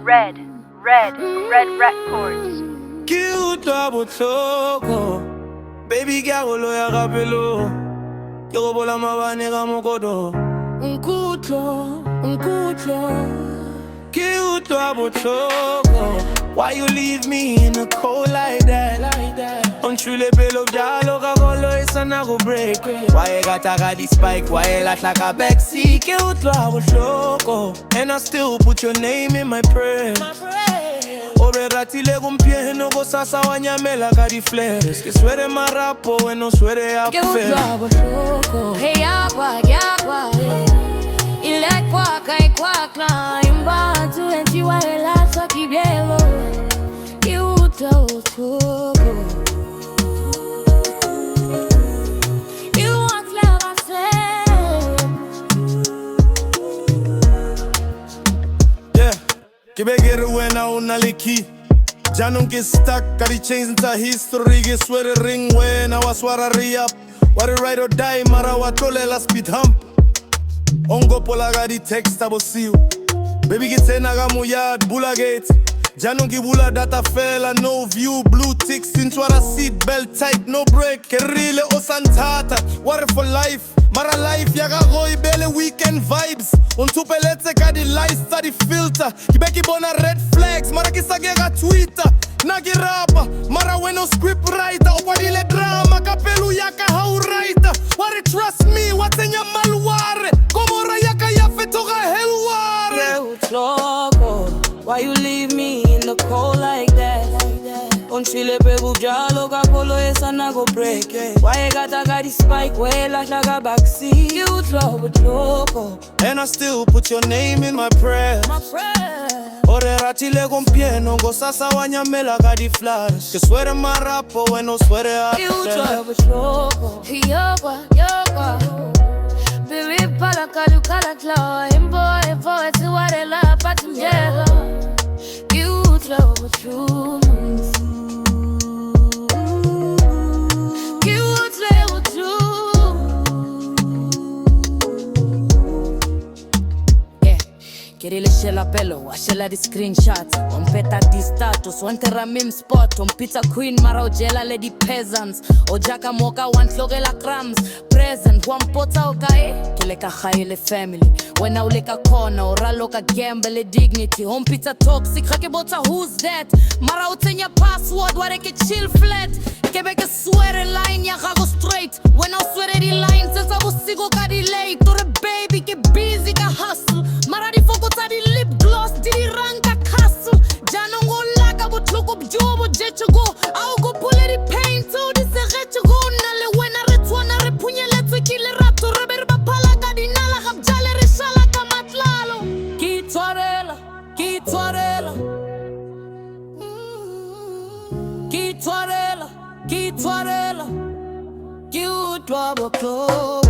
Red Records. Utlwa Bohloko, baby girl ya kapelo, ke go bola mabane ka mokodo. Utlwa Bohloko, why you leave me in the cold like that? Untrue pelo jalo ka kolo isana go break. Why you got the spike? Why you like a backseat? Utlwa Bohloko, and I still put your name in my prayer. Oberatile kumpieno go sasa wanyamela ka di flares. Que suere marapo when no suere a Utlwa Bohloko, hey yakwa ile kwaka ikwakla imbantu entiwa elasa kibyelo. Utlwa Bohloko, you want love I said. Yeah, kibegere wena unaliki. Janong get stuck, got the chains into history. Get swear the ring when I was swara re-up. What a ride or die, mara watole la speed hump. Ongo pola got the text abo see you. Baby get naga muyad, bula gate. Janong ki bula data fella, no view. Blue ticks into a seat belt tight, no break. Kerile o santata, what for life. Mara life, yaga goy bele weekend vibes. Untupe let's ka di lights, study filter. Kibeki bona red flags, mara kisagega Twitter. Nagi rapa, mara we no script writer. Opadile drama, kapelu yaka how writer. Wari trust me, what's in your malware? Komora yaka yafe toga helware. Utlwa, why you leave me in the cold like that? Unchile pegu jalo ka polo esana go break. Why you got the spike? Why like a backseat? Utlwa Bohloko, and I still put your name in my prayer. Oberatile kumpieno go sasa wanyamela ka di flares. Que suere marapo when no suere a Utlwa Bohloko, yakwa baby pala kala tla imbo eti warela patumjela. Utlwa Bohloko, Kerile shela pelo, washela di screenshot. Ompeta di status, wantera meme spot. Ompita queen mara ojela lady peasants. Ojaka moka wantlogela crumbs. Present, wampota okae. Keleka khayele family. Wena uleka kona, oralo ka gamble dignity. Ompita toxic, rakebota who's that? Mara utenya password, wareke chill flat. Kebeke swear line, ya go straight. Wena swear di line, senza busigo ka delay. Tore baby, ke busy ka hustle. Mara di foko di lip gloss, di ranka castle. Janongo laka Bohloko bjobo jechugo. Au go pule di paint to di serechugo. Nale wena retwana repunyele tukile rato. Reberba palaga di nala habjale reshala kamatlalo. Kitwarela Utlwa Bohloko.